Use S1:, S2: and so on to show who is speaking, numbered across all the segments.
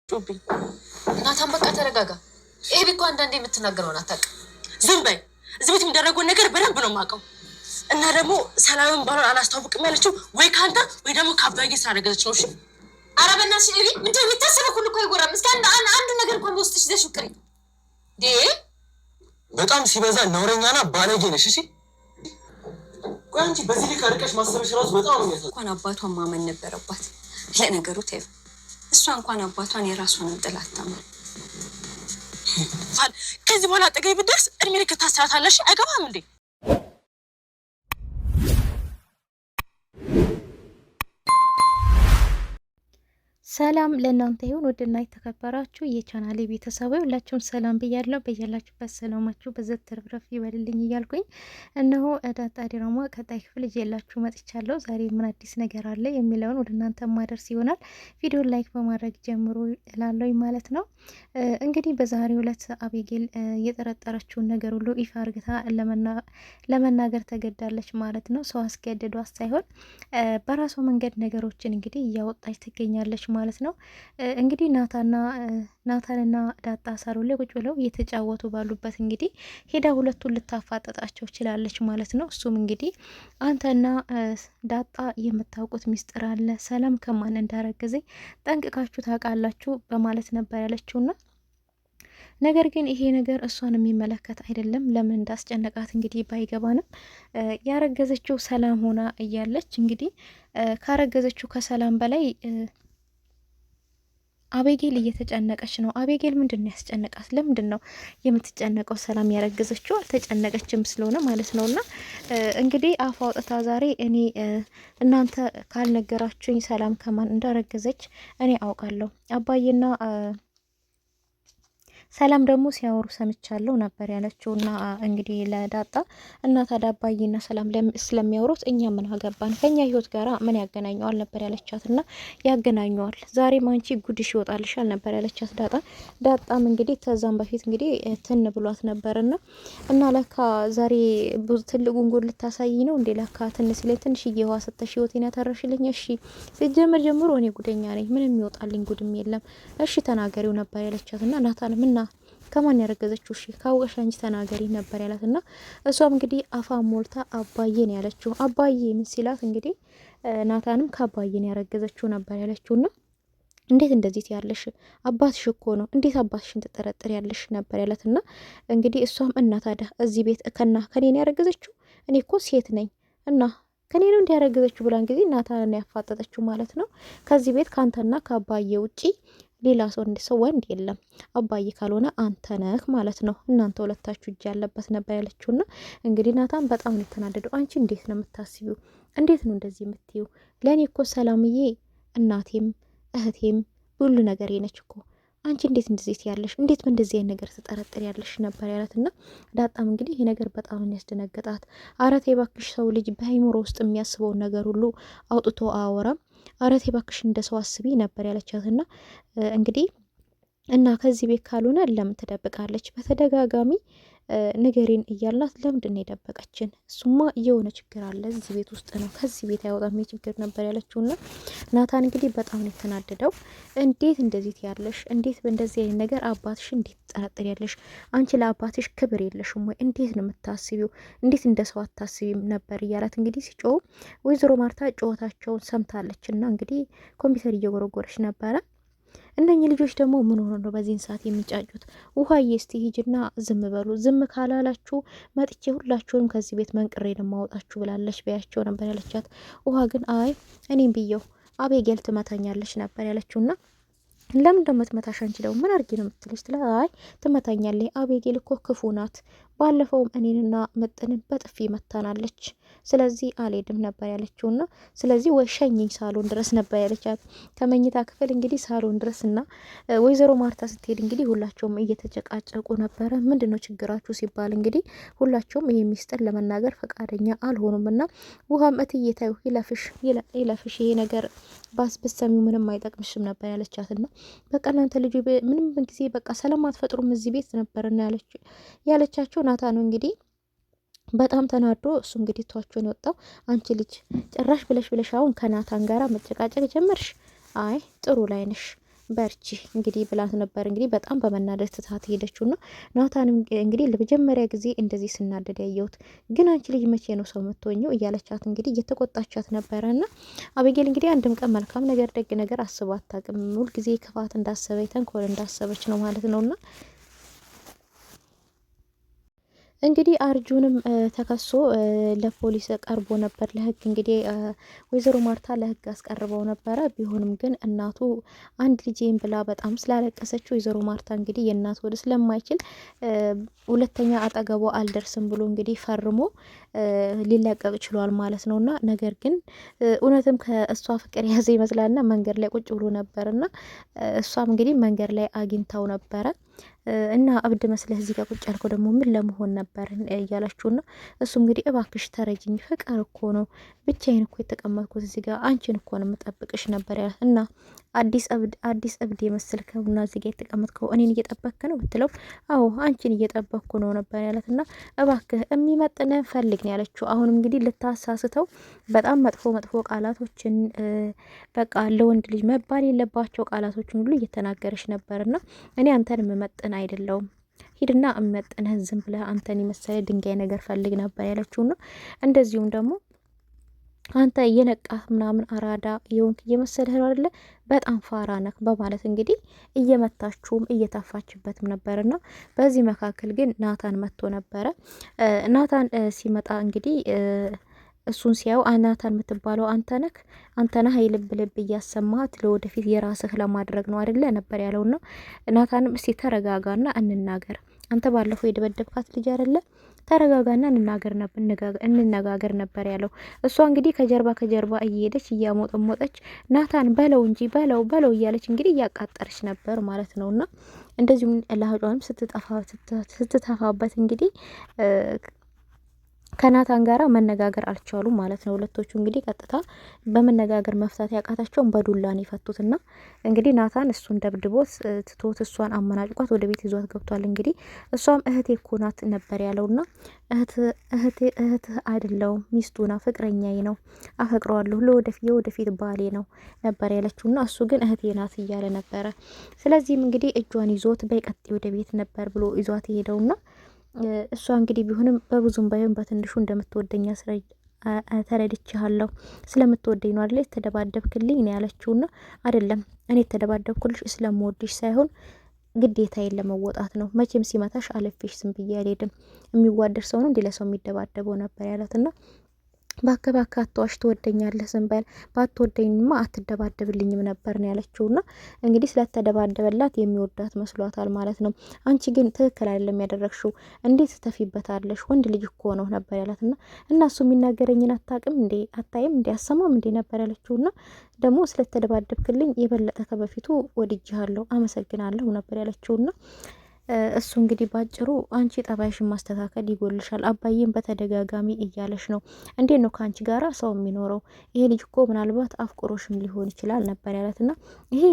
S1: ጩብኝ
S2: ናታን በቃ ተረጋጋ። ይሄ ቢኮ አንዳንዴ የምትናገረውን አታውቅም።
S1: ዝም በይ። እዚህ ቤት የሚደረገውን ነገር በደንብ ነው የማውቀው። እና ደግሞ ሰላምን ባሏን አላስታውቅም ያለችው ወይ ከአንተ ወይ ደግሞ ከአባዬ ስላደረገች ነው። እሺ
S2: ኧረ በእናትሽ ኤቢ ምንድን ነው የሚታሰበው? ሁሉ እኮ አይጎራም። እስኪ አንድ ነገር እንኳን በውስጥሽ ይዘሽ ውቅሪ።
S3: በጣም ሲበዛ ነውረኛና ባለጌ ነሽ። እሺ ቆይ አንቺ በዚህ ልክ አርቀሽ ማሰብሽ ራሱ በጣም ነው የሚያሳዝነው።
S1: እንኳን አባቷን ማመን ነበረባት። ለነገሩ ተይው፣ እሷ እንኳን አባቷን የራሷን ጥላት ታመን። ከዚህ በኋላ አጠገቤ ብትደርስ እድሜ ልክ ታስራታለሽ። አይገባም እንዴ?
S4: ሰላም ለእናንተ ይሁን ውድና የተከበራችሁ የቻናሌ ቤተሰቦች ሁላችሁም ሰላም ብያለሁ። በያላችሁበት ሰላማችሁ በዘት ተረፍረፍ ይበልልኝ እያልኩኝ እነሆ ዳጣ ድራማ ቀጣይ ክፍል ይዤላችሁ መጥቻለሁ። ዛሬ ምን አዲስ ነገር አለ የሚለውን ወደ እናንተ ማድረስ ይሆናል። ቪዲዮን ላይክ በማድረግ ጀምሮ እላለሁ ማለት ነው። እንግዲህ በዛሬው ዕለት አቤጌል የጠረጠረችውን ነገር ሁሉ ይፋ አርግታ ለመናገር ተገዳለች ማለት ነው። ሰው አስገድዷት ሳይሆን በራሷ መንገድ ነገሮችን እንግዲህ እያወጣች ትገኛለች ማለት ነው። እንግዲህ ናታንና ዳጣ ሳሎን ላይ ቁጭ ብለው እየተጫወቱ ባሉበት እንግዲህ ሄዳ ሁለቱን ልታፋጠጣቸው ችላለች ማለት ነው። እሱም እንግዲህ አንተና ዳጣ የምታውቁት ሚስጥር አለ፣ ሰላም ከማን እንዳረገዘኝ ጠንቅቃችሁ ታውቃላችሁ በማለት ነበር ያለችውና ነገር ግን ይሄ ነገር እሷን የሚመለከት አይደለም። ለምን እንዳስጨነቃት እንግዲህ ባይገባንም ያረገዘችው ሰላም ሆና እያለች እንግዲህ ካረገዘችው ከሰላም በላይ አቤጌል እየተጨነቀች ነው። አቤጌል ምንድን ነው ያስጨነቃት? ለምንድን ነው የምትጨነቀው? ሰላም ያረገዘችው አልተጨነቀችም ስለሆነ ማለት ነው። እና እንግዲህ አፍ አውጥታ ዛሬ እኔ እናንተ ካልነገራችሁኝ ሰላም ከማን እንዳረገዘች እኔ አውቃለሁ። አባዬና ሰላም ደግሞ ሲያወሩ ሰምቻለሁ ነበር ያለችውና እንግዲህ ለዳጣ እና ታዲያ አባዬና ሰላም ስለሚያወሩት እኛ ምን አገባን? ከኛ ህይወት ጋራ ምን ያገናኘዋል ነበር ያለቻትና ያገናኘዋል። ዛሬም አንቺ ጉድሽ ይወጣልሻል ነበር ያለቻት ዳጣም እንግዲህ ከዛም በፊት እንግዲህ ትን ብሏት ነበርና እና ለካ ዛሬ ትልቁን ጉድ ልታሳይ ነው እንዴ? ለካ ትንሽዬ ውሃ ሰተሽ ህይወቴን ያተረሽልኝ። እሺ ሲጀምር ጀምሮ እኔ ጉደኛ ነኝ፣ ምንም ይወጣልኝ ጉድም የለም። እሺ ተናገሪው ነበር ያለቻትና ናታን ምና ከማን ያረገዘችው? እሺ ካወቀሽ አንቺ ተናገሪ ነበር ያላትና እሷም እንግዲህ አፋ ሞልታ አባዬን ያለችው። አባዬ ምን ሲላት እንግዲህ ናታንም ከአባዬን ያረገዘችው ነበር ያለችውና እንዴት እንደዚህ ያለሽ? አባትሽ እኮ ነው፣ እንዴት አባትሽን ትጠረጥር ያለሽ ነበር ያላትና እንግዲህ እሷም እና ታዲያ እዚህ ቤት ከኔን ያረገዘችው? እኔ እኮ ሴት ነኝ እና ከኔ ነው እንዲያረገዘችው ብላ እንግዲህ ናታንን ያፋጠጠችው ማለት ነው። ከዚህ ቤት ካንተና ከአባዬ ውጪ ሌላ ሰው ወንድ የለም፣ አባዬ ካልሆነ አንተ ነህ ማለት ነው። እናንተ ሁለታችሁ እጅ ያለበት ነበር ያለችውና እንግዲህ ናታን በጣም ነው የተናደደው። አንቺ እንዴት ነው የምታስቢው? እንዴት ነው እንደዚህ የምትይው? ለእኔ እኮ ሰላምዬ እናቴም እህቴም ሁሉ ነገር ነች እኮ። አንቺ እንዴት እንደዚህ ያለሽ? እንዴት በእንደዚህ አይነት ነገር ተጠረጥር ያለሽ ነበር ያላትና ዳጣም እንግዲህ ይሄ ነገር በጣም ያስደነገጣት። አረቴ ባክሽ ሰው ልጅ በአይምሮ ውስጥ የሚያስበውን ነገር ሁሉ አውጥቶ አወራም። አረቴ ባክሽ እንደ ሰው አስቢ ነበር ያለቻትና እንግዲህ እና ከዚህ ቤት ካልሆነ ለምን ትደብቃለች? በተደጋጋሚ ንገሪን እያላት ለምንድን ነው የደበቀችን? እሱማ የሆነ ችግር አለ እዚህ ቤት ውስጥ ነው፣ ከዚህ ቤት አይወጣም ችግር ነበር ያለችውና ናታን እንግዲህ በጣም ነው የተናደደው። እንዴት እንደዚህ ያለሽ? እንዴት በእንደዚህ አይነት ነገር አባትሽ እንዴት ትጠረጥር ያለሽ? አንቺ ለአባትሽ ክብር የለሽም ወይ? እንዴት ነው የምታስቢው? እንዴት እንደ ሰው አታስቢም ነበር እያላት እንግዲህ ሲጮው ወይዘሮ ማርታ ጨዋታቸውን ሰምታለችና እንግዲህ ኮምፒውተር እየጎረጎረች ነበረ። እነኚህ ልጆች ደግሞ ምን ሆኖ ነው በዚህን ሰዓት የሚጫጩት? ውሃዬ እስቲ ሂጅና ዝም በሉ፣ ዝም ካላላችሁ መጥቼ ሁላችሁንም ከዚህ ቤት መንቅሬ ነው ማውጣችሁ ብላለች በያቸው ነበር ያለቻት። ውሃ ግን አይ እኔም ብየው አቤጌል ትመታኛለች ነበር ያለችውና ለምን እንደምትመታሽ አንቺ ደግሞ ምን አርጊ ነው የምትልሽ? አይ ትመታኛለች፣ አቤጌል እኮ ክፉ ናት፣ ባለፈውም እኔንና መጥንን በጥፊ መታናለች፣ ስለዚህ አልሄድም ነበር ያለችውና ስለዚህ ወይ ሸኝኝ ሳሎን ድረስ ነበር ያለቻት። ከመኝታ ክፍል እንግዲህ ሳሎን ድረስና ወይዘሮ ማርታ ስትሄድ እንግዲህ ሁላቸውም እየተጨቃጨቁ ነበረ። ምንድነው ችግራችሁ ሲባል እንግዲህ ሁላቸውም ይሄ ሚስጥር ለመናገር ፈቃደኛ አልሆኑምና ውሃም እትዬ ታዩ ይለፍሽ ይሄ ነገር ባስበሰሚው ምንም አይጠቅምሽም ነበር ያለቻትና በቃ እናንተ ልጅ ምንም ጊዜ በቃ ሰላም አትፈጥሩም እዚህ ቤት ነበርና ያለቻቸው ናታ ነው እንግዲህ በጣም ተናዶ እሱ እንግዲህ ተዋቸውን የወጣው። አንቺ ልጅ ጭራሽ ብለሽ አሁን ከናታን ጋራ መጨቃጨቅ ጀመርሽ? አይ ጥሩ ላይ ነሽ፣ በርቺ እንግዲህ ብላት ነበር። እንግዲህ በጣም በመናደድ ትታት ሄደችውና ናታንም እንግዲህ ለመጀመሪያ ጊዜ እንደዚህ ስናደድ ያየሁት ግን አንቺ ልጅ መቼ ነው ሰው የምትሆኚው እያለቻት እንግዲህ እየተቆጣቻት ነበረና አቤጌል እንግዲህ አንድም ቀን መልካም ነገር ደግ ነገር አስባ አታውቅም። ሁልጊዜ ክፋት እንዳሰበች ተንኮል እንዳሰበች ነው ማለት ነውና እንግዲህ አርጁንም ተከሶ ለፖሊስ ቀርቦ ነበር ለህግ። እንግዲህ ወይዘሮ ማርታ ለህግ አስቀርበው ነበረ። ቢሆንም ግን እናቱ አንድ ልጄን ብላ በጣም ስላለቀሰች ወይዘሮ ማርታ እንግዲህ የእናት ወደ ስለማይችል ሁለተኛ አጠገቧ አልደርስም ብሎ እንግዲህ ፈርሞ ሊለቀቅ ችሏል ማለት ነውና ነገር ግን እውነትም ከእሷ ፍቅር ያዘ ይመስላልና መንገድ ላይ ቁጭ ብሎ ነበርና እሷም እንግዲህ መንገድ ላይ አግኝታው ነበረ እና እብድ መስለህ እዚህ ጋር ቁጭ ያልከው ደግሞ ምን ለመሆን ነበር እያላችሁና እሱም እንግዲህ እባክሽ ተረጅኝ ፍቅር እኮ ነው ብቻዬን እኮ የተቀመጥኩት እዚህ ጋር አንቺን እኮ ነው የምጠብቅሽ ነበር ያላት እና አዲስ እብድ የመሰልከውና እዚህ ጋር የተቀመጥከው እኔን እየጠበቅክ ነው ብትለው አዎ አንቺን እየጠበቅኩ ነው ነበር ያላትና እባክህ የሚመጥነን ፈልግ ነው ያለችው። አሁን እንግዲህ ልታሳስተው በጣም መጥፎ ቃላቶችን በቃ ለወንድ ልጅ መባል የለባቸው ቃላቶችን ሁሉ እየተናገረች ነበርና እኔ አንተን የምመጥን አይደለሁም ሂድና እመጥነህ ዝም ብለህ አንተን የመሰለ ድንጋይ ነገር ፈልግ ነበር ያለችውና እንደዚሁም ደግሞ አንተ እየነቃህ ምናምን አራዳ የወንክ እየመሰለህ ነው አይደለ በጣም ፋራ ነህ በማለት እንግዲህ እየመታችውም እየታፋችበትም ነበርና በዚህ መካከል ግን ናታን መጥቶ ነበረ። ናታን ሲመጣ እንግዲህ እሱን ሲያው ናታን የምትባለው አንተ ነህ ልብ እያሰማት ለወደፊት የራስህ ለማድረግ ነው አይደለ ነበር ያለውና ናታንም እስቲ ተረጋጋና እንናገር አንተ ባለፈው የደበደብካት ልጅ አይደለ ተረጋጋና እንነጋገር ነበር ያለው። እሷ እንግዲህ ከጀርባ እየሄደች እያሞጠሞጠች ናታን በለው እንጂ በለው እያለች እንግዲህ እያቃጠረች ነበር ማለት ነውና እንደዚሁም ለሀጯንም ስትተፋበት እንግዲህ ከናታን ጋራ መነጋገር አልቻሉም ማለት ነው። ሁለቶቹ እንግዲህ ቀጥታ በመነጋገር መፍታት ያቃታቸውን በዱላን ይፈቱትና እንግዲህ ናታን እሱን ደብድቦት ትቶት እሷን አመናጭቋት ወደ ቤት ይዟት ገብቷል። እንግዲህ እሷም እህቴ እኮ ናት ነበር ያለውና እህት አይደለውም ሚስቱ ነው ፍቅረኛዬ ነው አፈቅረዋለሁ የወደፊት ባሌ ነው ነበር ያለችውና እሱ ግን እህቴ ናት እያለ ነበረ። ስለዚህም እንግዲህ እጇን ይዞት በቀጥ ወደ ቤት ነበር ብሎ ይዟት የሄደውና እሷ እንግዲህ ቢሆንም በብዙም ባይሆን በትንሹ እንደምትወደኛ ተረድቻለሁ ስለምትወደኝ ነው አይደል ተደባደብክልኝ ነው ያለችውና አይደለም እኔ ተደባደብኩልሽ ስለምወድሽ ሳይሆን ግዴታዬን ለመወጣት ነው መቼም ሲመታሽ አለፍሽ ዝም ብዬ አልሄድም የሚዋደድ ሰው ነው እንዴ ለሰው የሚደባደበው ነበር ያላትና ባከባካ አትዋሽ ትወደኛለህ ዝም በል ባትወደኝማ አትደባደብልኝም ነበር ነው ያለችውና እንግዲህ ስለተደባደበላት የሚወዳት መስሏታል ማለት ነው። አንቺ ግን ትክክል አይደለም ያደረግሽው እንዴት ተፊበታለሽ ወንድ ልጅ እኮ ነው ነበር ያላትና እና እሱ የሚናገረኝን አታውቅም እንዴ አታይም እንዴ አሰማም እንዴ ነበር ያለችውና ደግሞ ስለተደባደብክልኝ የበለጠ ከበፊቱ ወድጄሃለሁ አመሰግናለሁ ነበር ያለችውና እሱ እንግዲህ ባጭሩ አንቺ ጠባይሽን ማስተካከል ይጎልሻል አባዬን በተደጋጋሚ እያለሽ ነው እንዴት ነው ካንቺ ጋራ ሰው የሚኖረው ይሄ ልጅ እኮ ምናልባት አፍቅሮሽም ሊሆን ይችላል ነበር ያላትና ይሄ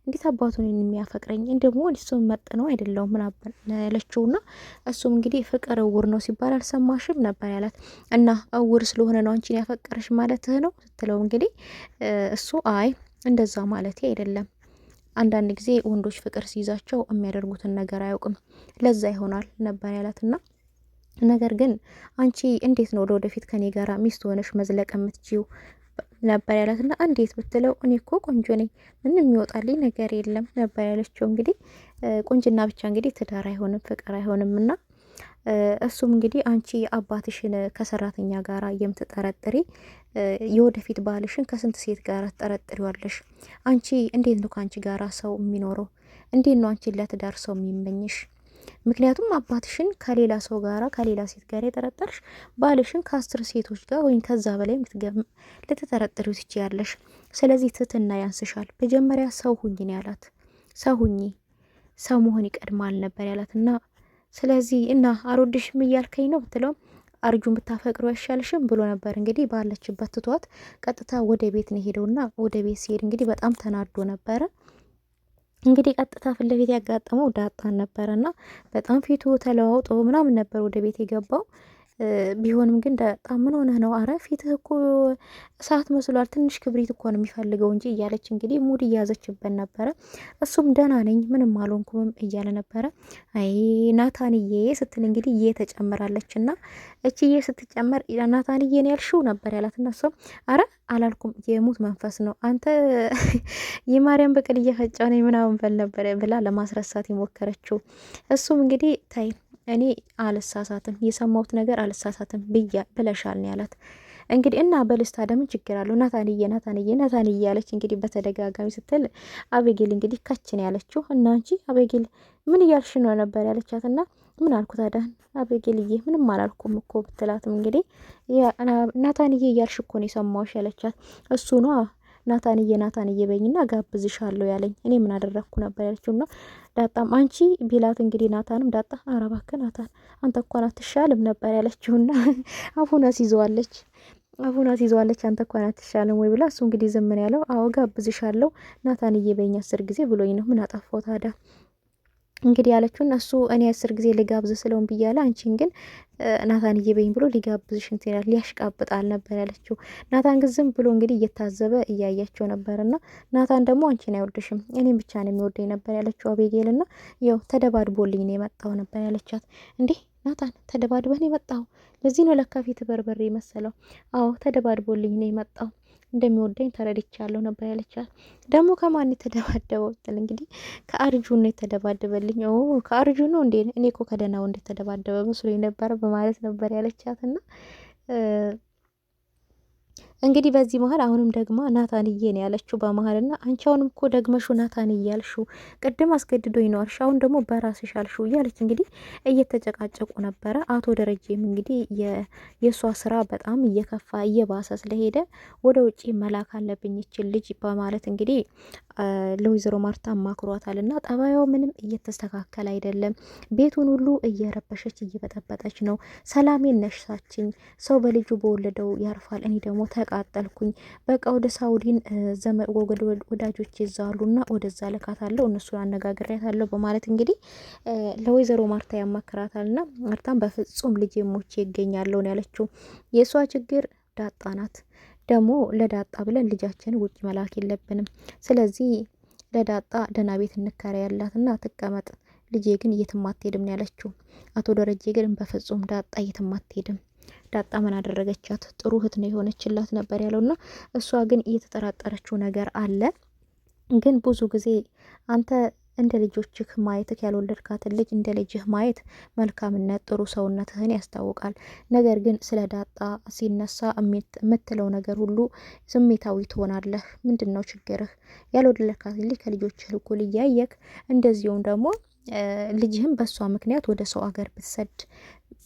S4: እንዴት አባቱን የሚያፈቅረኝ እንደሞ እሱም መጥነው አይደለም ምናምን ያለችውና እሱም እንግዲህ ፍቅር እውር ነው ሲባል አልሰማሽም ነበር ያላት እና እውር ስለሆነ ነው አንቺን ያፈቀረሽ ማለትህ ነው ስትለው እንግዲህ እሱ አይ እንደዛ ማለት አይደለም አንዳንድ ጊዜ ወንዶች ፍቅር ሲይዛቸው የሚያደርጉትን ነገር አያውቅም ለዛ ይሆናል ነበር ያላትና ነገር ግን አንቺ እንዴት ነው ወደፊት ከኔ ጋራ ሚስት ሆነሽ መዝለቅ የምትጂው ነበር ያላትና እንዴት ብትለው እኔ እኮ ቆንጆ ነኝ ምንም የሚወጣልኝ ነገር የለም ነበር ያለችው። እንግዲህ ቁንጅና ብቻ እንግዲህ ትዳር አይሆንም ፍቅር አይሆንምና እሱም እንግዲህ አንቺ አባትሽን ከሰራተኛ ጋራ የምትጠረጥሪ የወደፊት ባልሽን ከስንት ሴት ጋር ትጠረጥሪዋለሽ አንቺ እንዴት ነው ካንቺ ጋራ ሰው የሚኖረው እንዴት ነው አንቺ ለትዳር ሰው የሚመኝሽ ምክንያቱም አባትሽን ከሌላ ሰው ጋራ ከሌላ ሴት ጋር የጠረጠርሽ ባልሽን ከ10 ሴቶች ጋር ወይም ከዛ በላይ ልትጠረጥሪው ትችያለሽ ስለዚህ ትትና ያንስሻል መጀመሪያ ሰው ሁኚ ነው ያላት ሰው ሁኚ ሰው መሆን ይቀድማል ነበር ያላትና ስለዚህ እና አሮድሽም እያልከኝ ነው ብትለው አርጁን ብታፈቅረው ያሻልሽም ብሎ ነበር እንግዲህ ባለችበት ትቷት ቀጥታ ወደ ቤት ነው ሄደውና ወደ ቤት ሲሄድ እንግዲህ በጣም ተናዶ ነበረ። እንግዲህ ቀጥታ ፊት ለፊት ያጋጠመው ዳጣን ነበርና በጣም ፊቱ ተለዋውጦ ምናምን ነበር ወደ ቤት የገባው። ቢሆንም ግን በጣም ምን ሆነህ ነው? አረ ፊትህ እኮ እሳት መስሏል፣ ትንሽ ክብሪት እኮ ነው የሚፈልገው እንጂ እያለች እንግዲህ ሙድ እያዘችበት ነበረ። እሱም ደህና ነኝ ምንም አልሆንኩም እያለ ነበረ። አይ ናታንዬ ስትል እንግዲህ ተጨምራለች እና እችዬ ስትጨመር ናታንዬ ነው ያልሽው ነበር ያላት። እና እሷም አረ አላልኩም የሙት መንፈስ ነው አንተ የማርያም በቀል እየፈጫው ነው ምናምን በል ነበር ብላ ለማስረሳት የሞከረችው። እሱም እንግዲህ ታይ እኔ አልሳሳትም የሰማሁት ነገር አልሳሳትም ብለሻል ነው ያላት። እንግዲህ እና በልስታ ደግሞ ችግር አለው ናታንዬ ያለች እንግዲህ በተደጋጋሚ ስትል አቤጌል እንግዲህ ከችን ያለችው እና አንቺ አቤጌል ምን እያልሽ ነው ነበር ያለቻት። እና ምን አልኩ ታዲያ አቤጌልዬ ምንም አላልኩም እኮ ብትላትም እንግዲህ ናታንዬ እያልሽ እኮ ነው የሰማሁሽ ያለቻት። እሱ ነው ናታንዬ በይኝና ጋብዝሻለሁ ያለኝ እኔ ምን አደረግኩ ነበር ያለችውና ዳጣም አንቺ ቢላት እንግዲህ ናታንም ዳጣ ኧረ እባክህ ናታን አንተ እንኳን አትሻልም ነበር ያለችውና አፉን አስይዘዋለች አንተ እንኳን አትሻልም ወይ ብላ እሱ እንግዲህ ዝም ነው ያለው። አዎ ጋብዝሻለሁ ናታንዬ በይኝ 10 ጊዜ ብሎኝ ነው ምን አጠፋው ታዲያ እንግዲህ ያለችውን እሱ እኔ 10 ጊዜ ልጋብዝ ስለውን ብያለ አንቺን ግን ናታንዬ በይኝ ብሎ ሊጋብዝሽ እንትን ይላል ሊያሽቃብጣል ነበር ያለችው። ናታን ግን ዝም ብሎ እንግዲህ እየታዘበ እያያቸው ነበርና ናታን ደግሞ አንቺን አይወድሽም እኔም ብቻ ነው የሚወደኝ ነበር ያለችው አቤጌልና ያው ተደባድቦልኝ ነው የመጣው ነበር ያለቻት። እንዴ ናታን ተደባድበን የመጣው ለዚህ ነው ለካ ፊት በርበሬ መሰለው። አዎ ተደባድቦልኝ ነው የመጣው እንደሚወደኝ ተረድቻለሁ ነበር ያለቻት። ደግሞ ከማን የተደባደበው ትል እንግዲህ ከአርጁን ነው የተደባደበልኝ። ከአርጁን ነው እንዴ እኔ እኮ ከደህናው እንደተደባደበ መስሎኝ ነበር በማለት ነበር ያለቻትና እንግዲህ በዚህ መሀል አሁንም ደግሞ ናታንዬ ነው ያለችው በመሀልና አንቺ አሁንም እኮ ደግመሹ ናታንዬ ያልሽው ቅድም አስገድዶኝ ነው አልሽ አሁን ደግሞ በራስሽ አልሽው እያለች እንግዲህ እየተጨቃጨቁ ነበረ። አቶ ደረጀም እንግዲህ የእሷ ስራ በጣም እየከፋ እየባሰ ስለሄደ ወደ ውጭ መላክ አለብኝ ይችል ልጅ በማለት እንግዲህ ለወይዘሮ ማርታ አማክሯታል። እና ጠባያው ምንም እየተስተካከለ አይደለም፣ ቤቱን ሁሉ እየረበሸች እየበጠበጠች ነው። ሰላሜን ነሽሳችኝ፣ ሰው በልጁ በወለደው ያርፋል፣ እኔ ደግሞ ተቃጠልኩኝ። በቃ ወደ ሳውዲን ወዳጆች ይዛሉና ወደዛ ልካታለሁ፣ እነሱን አነጋግሬያታለሁ በማለት እንግዲህ ለወይዘሮ ማርታ ያማክራታልና ማርታም በፍጹም ልጄ ሞቼ ይገኛለሁ ነው ያለችው። የእሷ ችግር ዳጣ ናት። ደግሞ ለዳጣ ብለን ልጃችን ውጭ መላክ የለብንም። ስለዚህ ለዳጣ ደህና ቤት እንከራ ያላትና ትቀመጥ፣ ልጄ ግን የትም አትሄድም ነው ያለችው። አቶ ደረጀ ግን በፍጹም ዳጣ የትም አትሄድም፣ ዳጣ ምን አደረገቻት? ጥሩ እህት ነው የሆነችላት ነበር ያለውና እሷ ግን እየተጠራጠረችው ነገር አለ። ግን ብዙ ጊዜ አንተ እንደ ልጆችህ ማየትህ ያልወለድካትን ልጅ እንደ ልጅህ ማየት መልካምነት ጥሩ ሰውነትህን ያስታውቃል። ነገር ግን ስለ ዳጣ ሲነሳ የምትለው ነገር ሁሉ ስሜታዊ ትሆናለህ። ምንድን ነው ችግርህ? ያልወለድካትን ልጅ ከልጆችህ እኩል እያየክ እንደዚሁም ደግሞ ልጅህም በሷ ምክንያት ወደ ሰው ሀገር ብትሰድ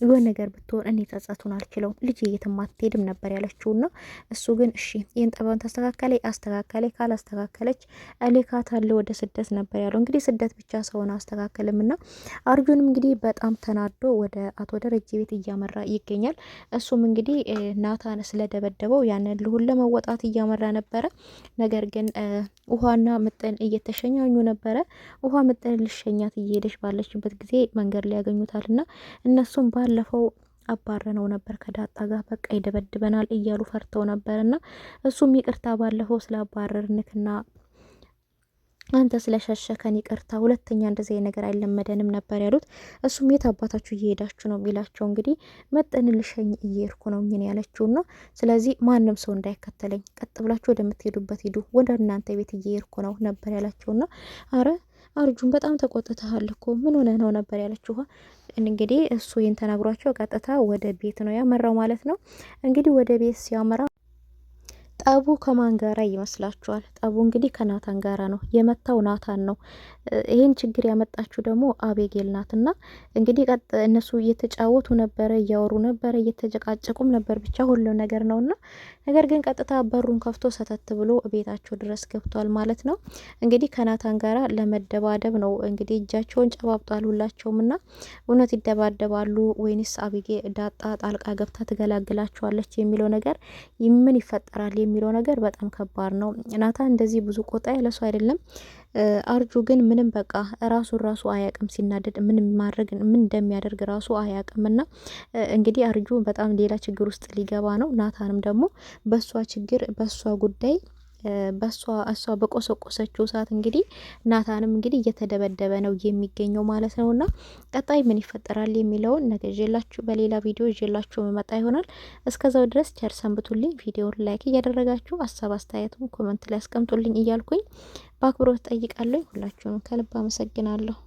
S4: የሆነ ነገር ብትሆን እኔ ጸጸቱን አልችለውም፣ ልጅ የትም አትሄድም ነበር ያለችውና እሱ ግን እሺ ይህን ጠባውን አስተካከለች ካላስተካከለች እልካታለሁ ወደ ስደት ነበር ያለው። እንግዲህ ስደት ብቻ ሰውን አስተካከልምና አርጁንም እንግዲህ በጣም ተናዶ ወደ አቶ ደረጀ ቤት እያመራ ይገኛል። እሱም እንግዲህ ናታን ስለደበደበው ያንን ልሁን ለመወጣት እያመራ ነበረ። ነገር ግን ውሃና ምጥን እየተሸኛኙ ነበረ። ውሃ ምጥን ልሸኛት እየሄደች ባለችበት ጊዜ መንገድ ላይ ያገኙታልና እነሱም ባለፈው አባረነው ነበር ከዳጣ ጋር በቃ ይደበድበናል እያሉ ፈርተው ነበርና እሱም ይቅርታ ባለፈው ስላባረርንክና አንተ ስለሸሸከን ይቅርታ፣ ሁለተኛ እንደዚህ ነገር አይለመደንም ነበር ያሉት። እሱም የት አባታችሁ እየሄዳችሁ ነው ቢላቸው እንግዲህ መጠን ልሸኝ እየሄድኩ ነው ምን ያለችውና ስለዚህ ማንም ሰው እንዳይከተለኝ ቀጥ ብላችሁ ወደምትሄዱበት ሂዱ፣ ወደ እናንተ ቤት እየሄድኩ ነው ነበር ያላቸውና አረ አርጁን በጣም ተቆጥተሃል እኮ ምን ሆነ ነው ነበር ያለችው። እንግዲህ እሱ ይህን ተናግሯቸው ቀጥታ ወደ ቤት ነው ያመራው ማለት ነው። እንግዲህ ወደ ቤት ሲያመራ ጠቡ ከማን ጋራ ይመስላችኋል? ጠቡ እንግዲህ ከናታን ጋራ ነው። የመታው ናታን ነው። ይህን ችግር ያመጣችው ደግሞ አቤጌል ናትና እንግዲህ እነሱ እየተጫወቱ ነበረ፣ እያወሩ ነበረ፣ እየተጨቃጨቁም ነበር። ብቻ ሁሉ ነገር ነውና ነገር ግን ቀጥታ በሩን ከፍቶ ሰተት ብሎ ቤታቸው ድረስ ገብቷል ማለት ነው። እንግዲህ ከናታን ጋራ ለመደባደብ ነው እንግዲህ እጃቸውን ጨባብጧል ሁላቸውምና እውነት ይደባደባሉ ወይንስ ዳጣ ጣልቃ ገብታ ትገላግላቸዋለች የሚለው ነገር ምን ይፈጠራል የሚለው ነገር በጣም ከባድ ነው። ናታን እንደዚህ ብዙ ቆጣ ያለ ሰው አይደለም። አርጁ ግን ምንም በቃ ራሱ አያቅም ሲናደድ ምን እንደሚያደርግ ራሱ አያቅም። እና እንግዲህ አርጁ በጣም ሌላ ችግር ውስጥ ሊገባ ነው። ናታንም ደግሞ በሷ ችግር በሷ ጉዳይ እሷ በቆሰቆሰችው ሰዓት እንግዲህ ናታንም እንግዲህ እየተደበደበ ነው የሚገኘው ማለት ነው። እና ቀጣይ ምን ይፈጠራል የሚለውን ነገ ይዤላችሁ በሌላ ቪዲዮ ይዤላችሁ መጣ ይሆናል። እስከዛው ድረስ ቸር ሰንብቱልኝ። ቪዲዮውን ላይክ እያደረጋችሁ ሀሳብ አስተያየቱን ኮመንት ላይ አስቀምጡልኝ እያልኩኝ በአክብሮት ጠይቃለሁ። ሁላችሁንም ከልብ አመሰግናለሁ።